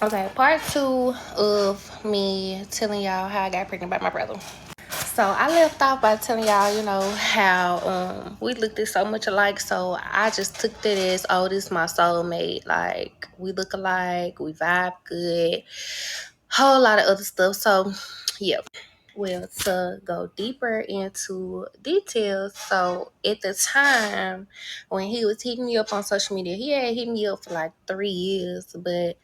Okay, part two of me telling y'all how I got pregnant by my brother. So I left off by telling y'all, how we looked at so much alike. So I just took that as, oh, this is my soulmate. Like we look alike, we vibe good, whole lot of other stuff. So yeah. Well, to go deeper into details, so at the time when he was hitting me up on social media, he had hit me up for like 3 years, but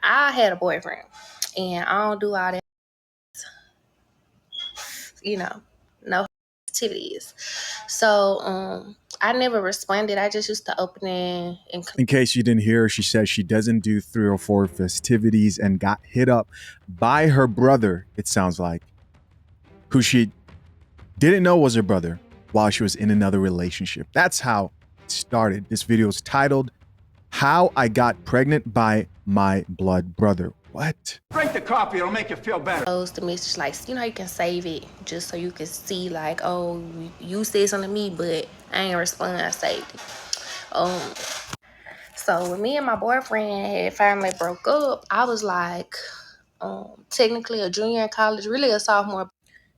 I had a boyfriend, and I don't do all that, you know, no activities. So I never responded. I just used to open it and In case you didn't hear her, she says she doesn't do 304 festivities and got hit up by her brother, it sounds like, who she didn't know was her brother while she was in another relationship. That's how it started. This video is titled, How I Got Pregnant by My Blood Brother. What? Drink the coffee, it'll make you feel better. the message, like, you can save it just so you can see, like, oh, you said something to me, but I ain't respond. I saved it. So when me and my boyfriend had finally broke up, I was like, technically a junior in college, really a sophomore.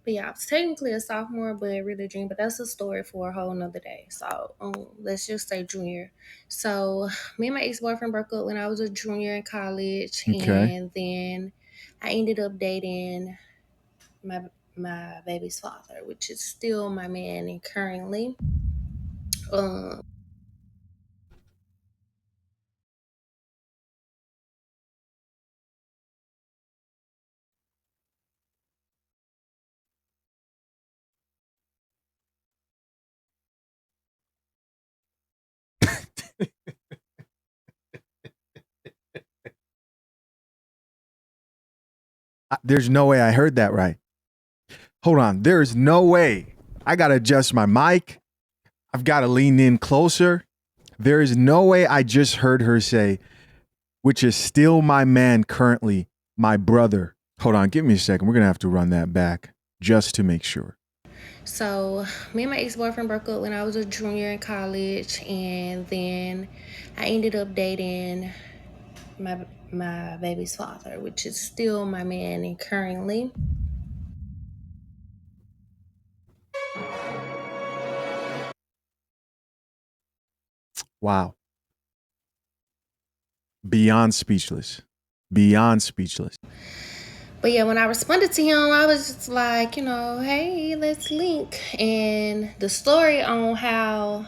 But yeah, I was technically a sophomore, but really a junior. But that's a story for a whole nother day. So let's just say junior. So me and my ex-boyfriend broke up when I was a junior in college, Okay. and then I ended up dating my my baby's father, which is still my man and currently. Um, There's no way I heard that right. Hold on. There's no way. I got to adjust my mic. I've got to lean in closer. There is no way I just heard her say, which is still my man currently, my brother. Hold on. Give me a second. We're going to have to run that back just to make sure. So me and my ex-boyfriend broke up when I was a junior in college, and then I ended up dating my baby's father, which is still my man and currently. Wow. Beyond speechless. Beyond speechless. But yeah, when I responded to him, I was just like, hey, let's link. And the story on how,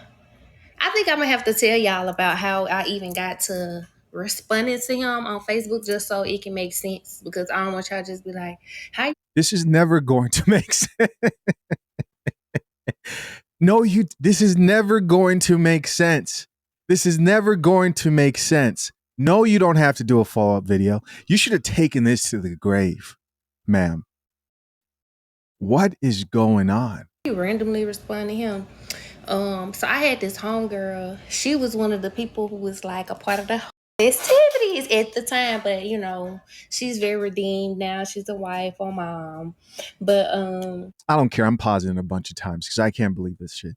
I think I'm gonna have to tell y'all about how I even got to responding to him on Facebook, just so it can make sense, because I don't want y'all to just be like, how. This is never going to make sense. No, this is never going to make sense. This is never going to make sense. No, you don't have to do a follow-up video. You should have taken this to the grave, ma'am. What is going on? Randomly respond to him. So I had this homegirl. She was one of the people who was like a part of the festivities at the time, but she's very redeemed now. She's a wife or mom. But I don't care. I'm pausing a bunch of times because I can't believe this shit.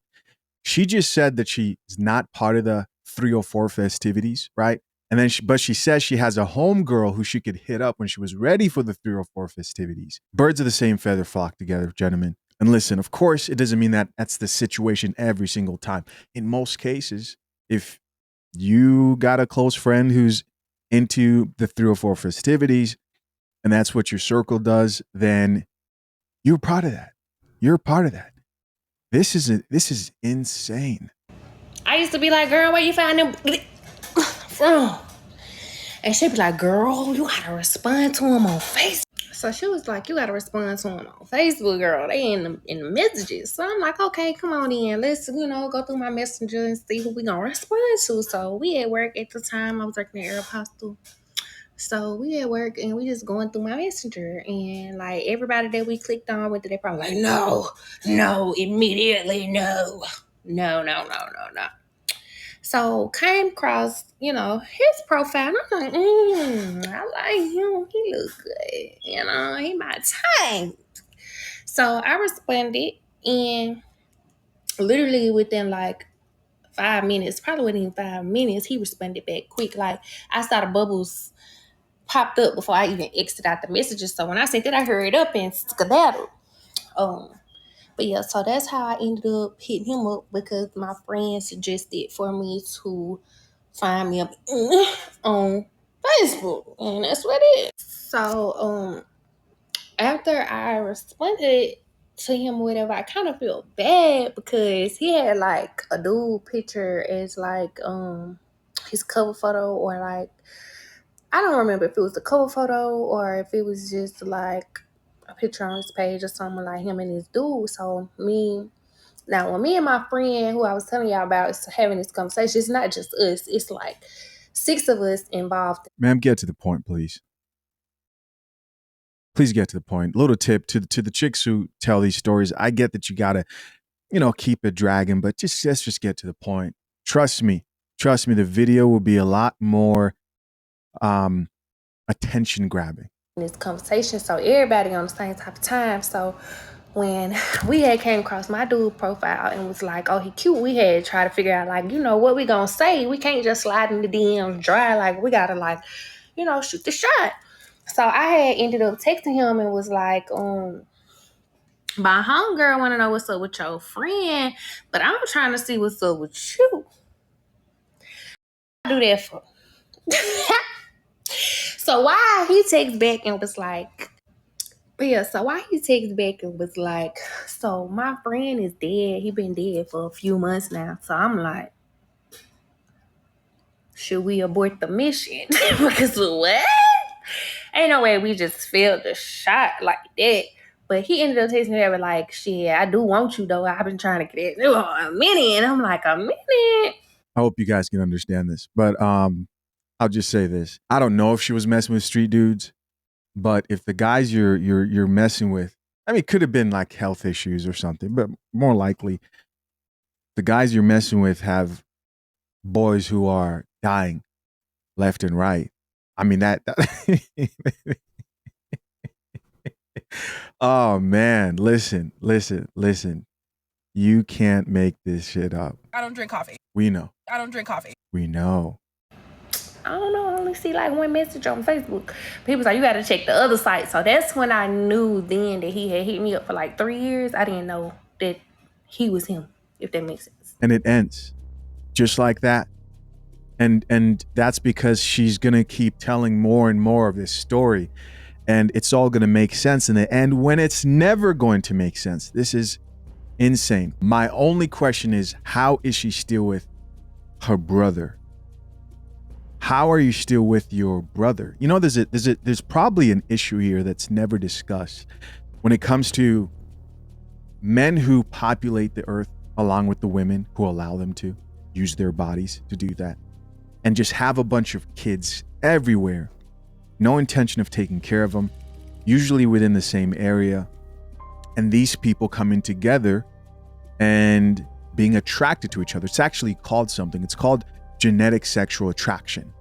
She just said that she's not part of the 304 festivities, right? And then, but she says she has a homegirl who she could hit up when she was ready for the 304 festivities. Birds of the same feather flock together, gentlemen. And listen, of course, it doesn't mean that that's the situation every single time. In most cases, if you got a close friend who's into the 304 festivities and that's what your circle does, then you're part of that. You're a part of that. This is insane. I used to be like, girl, where you find them from? And she'd be like, girl, you gotta respond to him on Facebook. So she was like, you gotta respond to him on Facebook, girl. They in the messages. So I'm like, okay, come on in. Let's, go through my messenger and see who we gonna respond to. So we at work at the time. I was working at Aeropostale. So we at work and we just going through my messenger, and like everybody that we clicked on with it, they probably like, no, immediately, no. No. So came across, his profile, and I'm like, I like him. He looks good. He my type. So I responded, and literally within like 5 minutes, probably within 5 minutes, he responded back quick. Like I saw the bubbles popped up before I even exited out the messages. So when I sent it, I hurried up and skedaddled. But yeah, so that's how I ended up hitting him up, because my friend suggested for me to find me up on Facebook, and that's what it is. So after I responded to him or whatever, I kind of feel bad because he had like a dude picture as like his cover photo, or like, I don't remember if it was the cover photo or if it was just like a picture on his page or something, like him and his dude. So when me and my friend who I was telling y'all about is having this conversation, it's not just us, it's like 6 of us involved. Ma'am, get to the point, please. Please get to the point. Little tip to the chicks who tell these stories. I get that you gotta, keep it dragging, but let's just get to the point. Trust me, the video will be a lot more attention grabbing. This conversation, so everybody on the same type of time. So when we had came across my dude profile and was like, oh, he cute, we had tried to figure out like, what we gonna say. We can't just slide in the DMs dry. Like, we gotta like, shoot the shot. So I had ended up texting him and was like, my homegirl want to know what's up with your friend, but I'm trying to see what's up with you. I do that for. So why he texts back and was like, so my friend is dead. He been dead for a few months now. So I'm like, should we abort the mission? Because what? Ain't no way we just failed the shot like that. But he ended up texting me like, shit, I do want you though. I've been trying to get it a minute. And I'm like, a minute? I hope you guys can understand this. But I'll just say this. I don't know if she was messing with street dudes, but if the guys you're messing with, I mean, it could have been like health issues or something, but more likely the guys you're messing with have boys who are dying left and right. I mean, that oh man, listen. You can't make this shit up. I don't drink coffee. We know. I don't drink coffee. We know. I don't know. I only see like one message on Facebook. People say you got to check the other site. So that's when I knew then that he had hit me up for like 3 years. I didn't know that he was him, if that makes sense. And it ends just like that. And that's because she's going to keep telling more and more of this story. And it's all going to make sense in the end when it's never going to make sense. This is insane. My only question is, how is she still with her brother? How are you still with your brother? There's probably an issue here that's never discussed when it comes to men who populate the earth along with the women who allow them to use their bodies to do that, and just have a bunch of kids everywhere. No intention of taking care of them, usually within the same area. And these people coming together and being attracted to each other. It's actually called something. It's called genetic sexual attraction.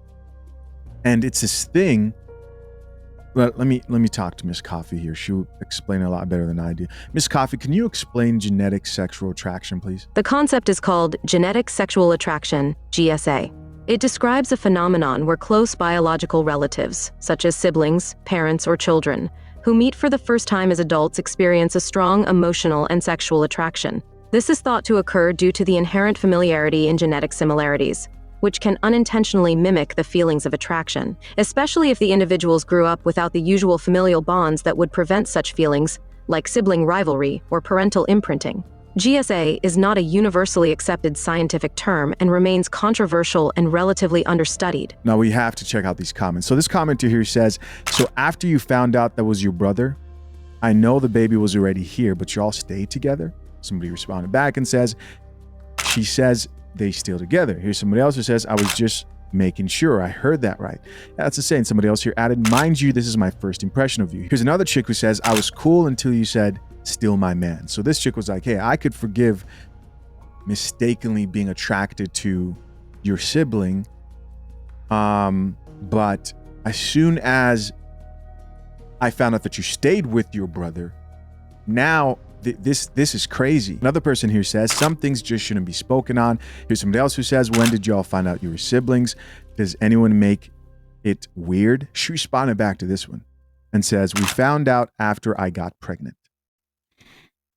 And it's this thing. Well, let me talk to Miss Coffee here. She'll explain it a lot better than I do. Miss Coffee, can you explain genetic sexual attraction, please? The concept is called genetic sexual attraction, GSA. It describes a phenomenon where close biological relatives, such as siblings, parents, or children, who meet for the first time as adults experience a strong emotional and sexual attraction. This is thought to occur due to the inherent familiarity in genetic similarities, which can unintentionally mimic the feelings of attraction, especially if the individuals grew up without the usual familial bonds that would prevent such feelings, like sibling rivalry or parental imprinting. GSA is not a universally accepted scientific term and remains controversial and relatively understudied. Now we have to check out these comments. So this commenter here says, so after you found out that was your brother, I know the baby was already here, but you all stayed together? Somebody responded back and says, she says they still together. Here's somebody else who says, I was just making sure I heard that right. That's the same. Somebody else here added, mind you, this is my first impression of you. Here's another chick who says, I was cool until you said, still my man. So this chick was like, hey, I could forgive mistakenly being attracted to your sibling, but as soon as I found out that you stayed with your brother, now this is crazy. Another person here says, some things just shouldn't be spoken on. Here's somebody else who says, when did y'all find out you were siblings? Does anyone make it weird? She responded back to this one and says, we found out after I got pregnant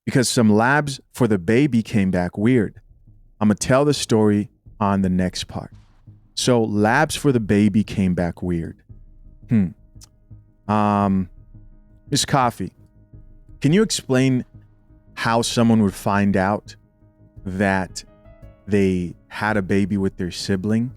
because some labs for the baby came back weird. I'm going to tell the story on the next part. So labs for the baby came back weird. Miss Coffee, can you explain how someone would find out that they had a baby with their sibling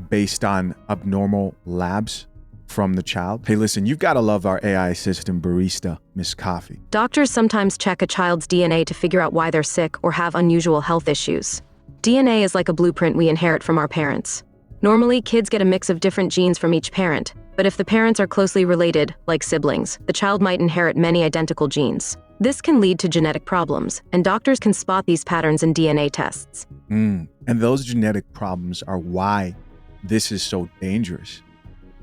based on abnormal labs from the child? Hey, listen, you've got to love our AI assistant barista, Miss Coffee. Doctors sometimes check a child's DNA to figure out why they're sick or have unusual health issues. DNA is like a blueprint we inherit from our parents. Normally, kids get a mix of different genes from each parent, but if the parents are closely related, like siblings, the child might inherit many identical genes. This can lead to genetic problems, and doctors can spot these patterns in DNA tests. And those genetic problems are why this is so dangerous.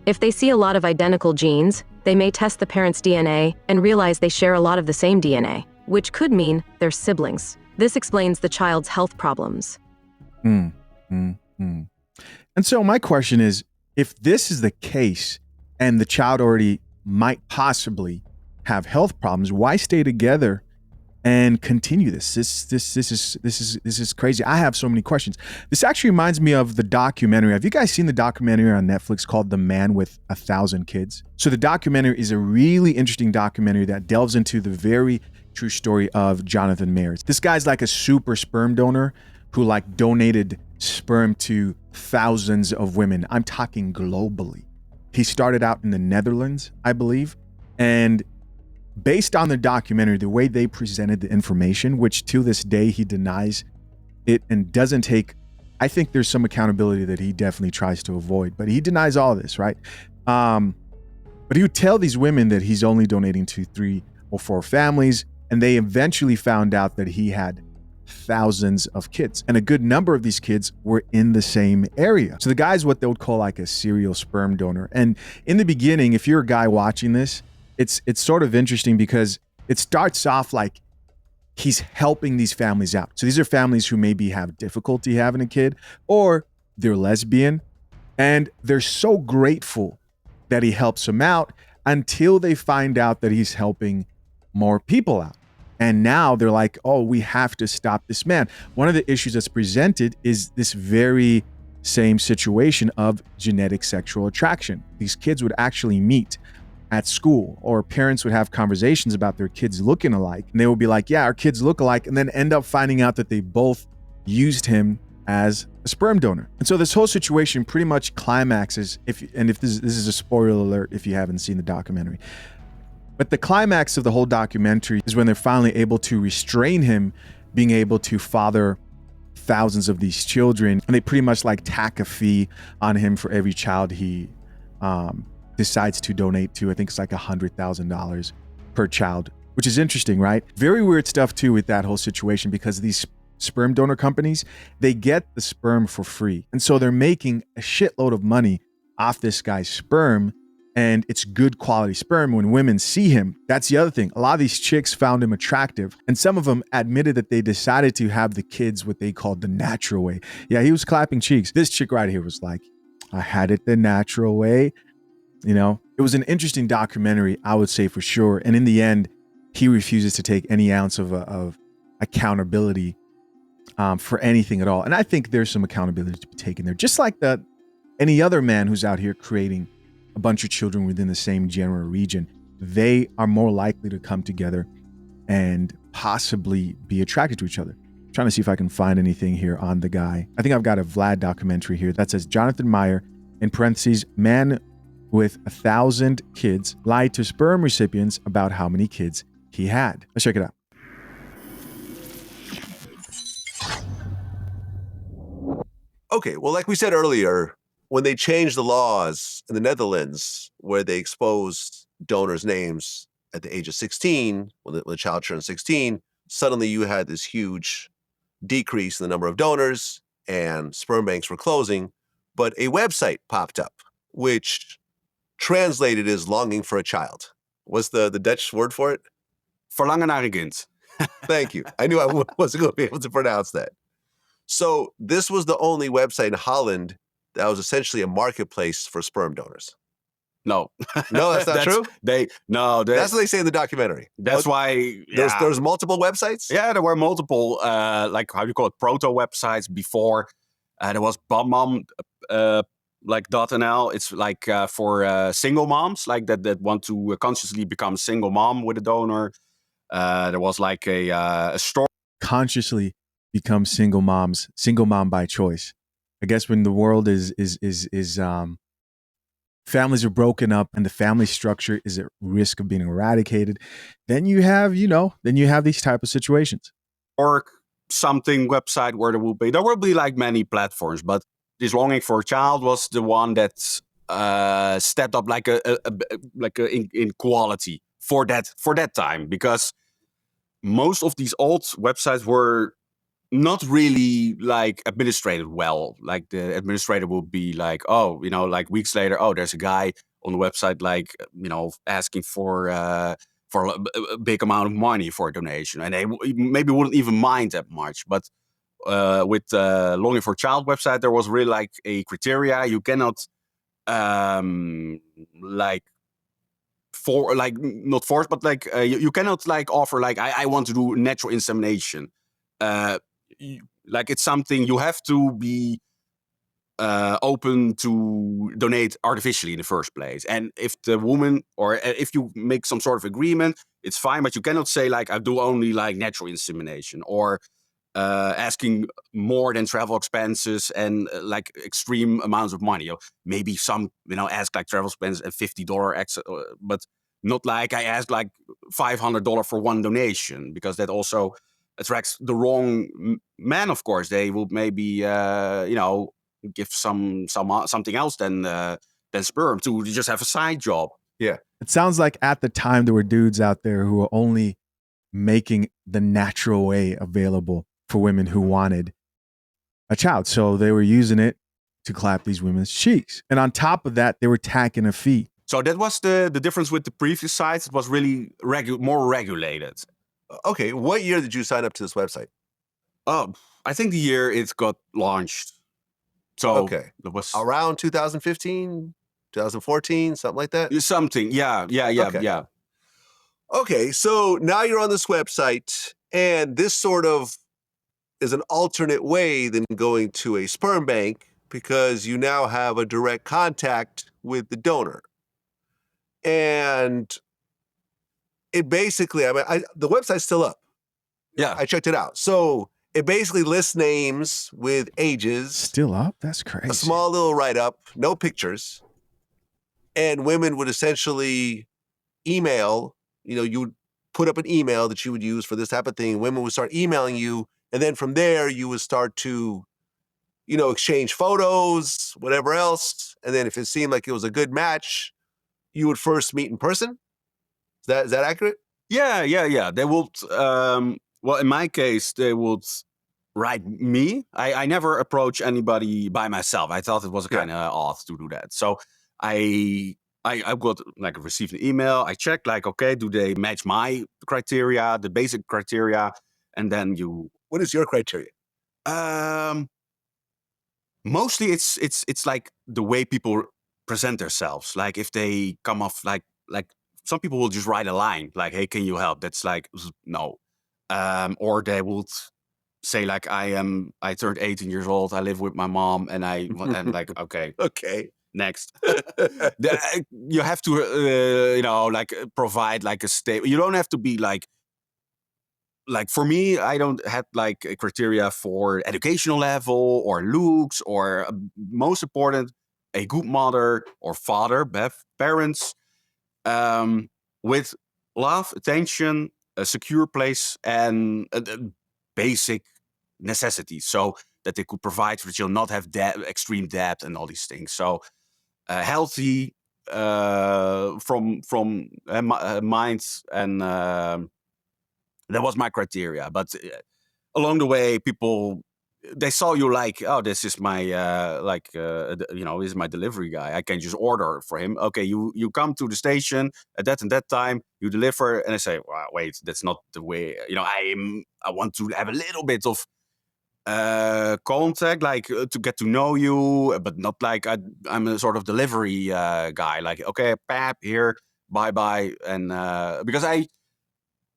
If they see a lot of identical genes, they may test the parent's DNA and realize they share a lot of the same DNA, which could mean they're siblings. This explains the child's health problems. And so my question is, if this is the case and the child already might possibly have health problems, why stay together and continue this? This is crazy. I have so many questions. This actually reminds me of the documentary. Have you guys seen the documentary on Netflix called The Man with 1,000 Kids? So the documentary is a really interesting documentary that delves into the very true story of Jonathan Mayers. This guy's like a super sperm donor who like donated sperm to thousands of women. I'm talking globally. He started out in the Netherlands, I believe, and based on the documentary, the way they presented the information, which to this day he denies it and doesn't take, I think there's some accountability that he definitely tries to avoid, but he denies all this, right? But he would tell these women that he's only donating to 3 or 4 families, and they eventually found out that he had thousands of kids, and a good number of these kids were in the same area. So the guy's what they would call like a serial sperm donor. And in the beginning, if you're a guy watching this, it's sort of interesting because it starts off like he's helping these families out. So these are families who maybe have difficulty having a kid, or they're lesbian, and they're so grateful that he helps them out until they find out that he's helping more people out. And now they're like, oh, we have to stop this man. One of the issues that's presented is this very same situation of genetic sexual attraction. These kids would actually meet at school, or parents would have conversations about their kids looking alike. And they would be like, yeah, our kids look alike, and then end up finding out that they both used him as a sperm donor. And so this whole situation pretty much climaxes, if this is a spoiler alert if you haven't seen the documentary. But the climax of the whole documentary is when they're finally able to restrain him being able to father thousands of these children. And they pretty much like tack a fee on him for every child he decides to donate to. I think it's like $100,000 per child, which is interesting, right? Very weird stuff too with that whole situation, because these sperm donor companies, they get the sperm for free. And so they're making a shitload of money off this guy's sperm. And it's good quality sperm. When women see him, that's the other thing. A lot of these chicks found him attractive, and some of them admitted that they decided to have the kids what they called the natural way. Yeah, he was clapping cheeks. This chick right here was like, I had it the natural way. You know, it was an interesting documentary, I would say for sure. And in the end, he refuses to take any ounce of accountability for anything at all. And I think there's some accountability to be taken there, just like any other man who's out here creating a bunch of children within the same general region. They are more likely to come together and possibly be attracted to each other. I'm trying to see if I can find anything here on the guy. I think I've got a Vlad documentary here that says Jonathan Meyer, in parentheses, man with 1,000 kids, lied to sperm recipients about how many kids he had. Let's check it out. Okay, well, like we said earlier, when they changed the laws in the Netherlands, where they exposed donors' names at the age of 16, when the child turned 16, suddenly you had this huge decrease in the number of donors, and sperm banks were closing. But a website popped up, which translated as longing for a child. What's the Dutch word for it? Verlangen naar een kind. Thank you. I knew I wasn't going to be able to pronounce that. So this was the only website in Holland that was essentially a marketplace for sperm donors. No, No, that's not true? That's what they say in the documentary. That's why. Yeah. There's multiple websites? Yeah, there were multiple, like, how do you call it, proto websites before. There was BumMom, like .nl. It's like for single moms, like that want to consciously become single mom with a donor. There was like a store. Consciously become single mom by choice. I guess when the world is families are broken up and the family structure is at risk of being eradicated, then you have these type of situations. Or something website where there will be like many platforms, but this Longing for a Child was the one that stepped up like in quality for that time, because most of these old websites were not really like administrated well. Like the administrator will be like, oh, like weeks later, oh, there's a guy on the website, like, asking for a big amount of money for a donation, and they maybe wouldn't even mind that much. But with Longing for a Child website, there was really like a criteria. You cannot like not force, but like you cannot like offer like I want to do natural insemination. Like it's something you have to be open to donate artificially in the first place. And if the woman, or if you make some sort of agreement, it's fine, but you cannot say like I do only like natural insemination, or asking more than travel expenses and like extreme amounts of money. Maybe some, ask like travel expenses and $50 extra, but not like I ask like $500 for one donation, because that also attracts the wrong man. Of course, they will maybe give something else than sperm to just have a side job. Yeah, it sounds like at the time there were dudes out there who were only making the natural way available for women who wanted a child. So they were using it to clap these women's cheeks. And on top of that, they were tacking a fee. So that was the difference with the previous sites. It was really more regulated. Okay, what year did you sign up to this website? Oh, I think the year it got launched. So okay, it was around 2015, 2014, something like that? Something, yeah. Okay. Yeah. Okay, so now you're on this website, and this sort of is an alternate way than going to a sperm bank, because you now have a direct contact with the donor. And it basically, the website's still up. Yeah. I checked it out. So it basically lists names with ages. Still up? That's crazy. A small little write-up, no pictures. And women would essentially email, you would put up an email that you would use for this type of thing. Women would start emailing you. And then from there, you would start to, exchange photos, whatever else. And then if it seemed like it was a good match, you would first meet in person. Is that accurate? Yeah. They would, well, in my case, they would write me. I never approach anybody by myself. I thought it was kind of odd to do that. So I got like received an email. I checked like, okay, do they match my criteria, the basic criteria? And then what is your criteria? Mostly it's like the way people present themselves. Like if they come off like some people will just write a line like, hey, can you help? That's like, no. Or they would say like, I turned 18 years old. I live with my mom, and and like, okay. Okay. Next. You have to, like provide like a statement. You don't have to be like for me, I don't have like a criteria for educational level or looks, or most important, a good mother or father, parents, with love, attention, a secure place, and basic necessities, so that they could provide for the children, not have extreme debt and all these things. So healthy from minds, and that was my criteria. But along the way, people, they saw you like, oh, this is my this is my delivery guy. I can just order for him. Okay, you come to the station at that and that time, you deliver, and I say, wow, wait, that's not the way. I want to have a little bit of contact, like to get to know you, but not like I'm a sort of delivery guy. Like, okay, pap, here, bye, and because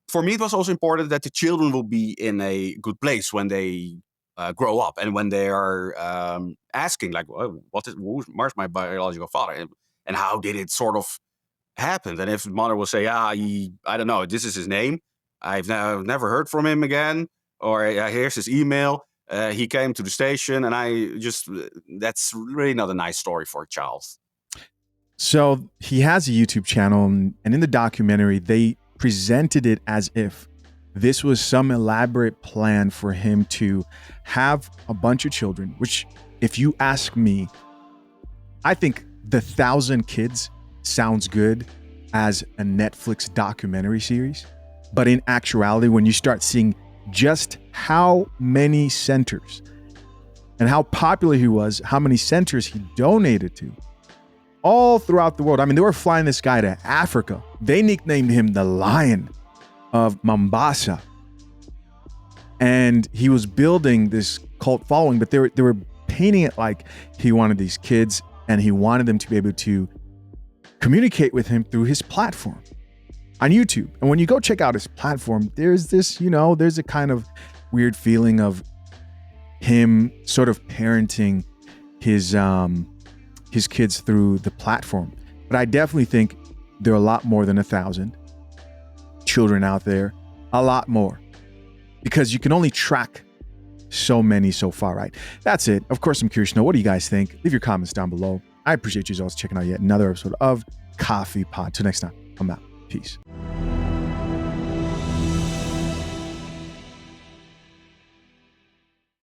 for me, it was also important that the children will be in a good place when they grow up, and when they are asking, like, well, where's my biological father, and how did it sort of happen? And if the mother will say, I don't know, this is his name, I've never heard from him again, or here's his email. He came to the station, and that's really not a nice story for a child. So he has a YouTube channel, and in the documentary, they presented it as if this was some elaborate plan for him to have a bunch of children, which, if you ask me, I think the 1,000 kids sounds good as a Netflix documentary series. But in actuality, when you start seeing just how many centers and how popular he was, how many centers he donated to, all throughout the world. I mean, they were flying this guy to Africa. They nicknamed him the Lion of Mombasa. And he was building this cult following, but they were painting it like he wanted these kids and he wanted them to be able to communicate with him through his platform on YouTube. And when you go check out his platform, there's this, there's a kind of weird feeling of him sort of parenting his kids through the platform. But I definitely think there are a lot more than 1,000 children out there, a lot more, because you can only track so many so far, right? That's it. Of course, I'm curious to know, what do you guys think? Leave your comments down below. I appreciate you all checking out yet another episode of Coffee Pod. Till next time, I'm out. Peace.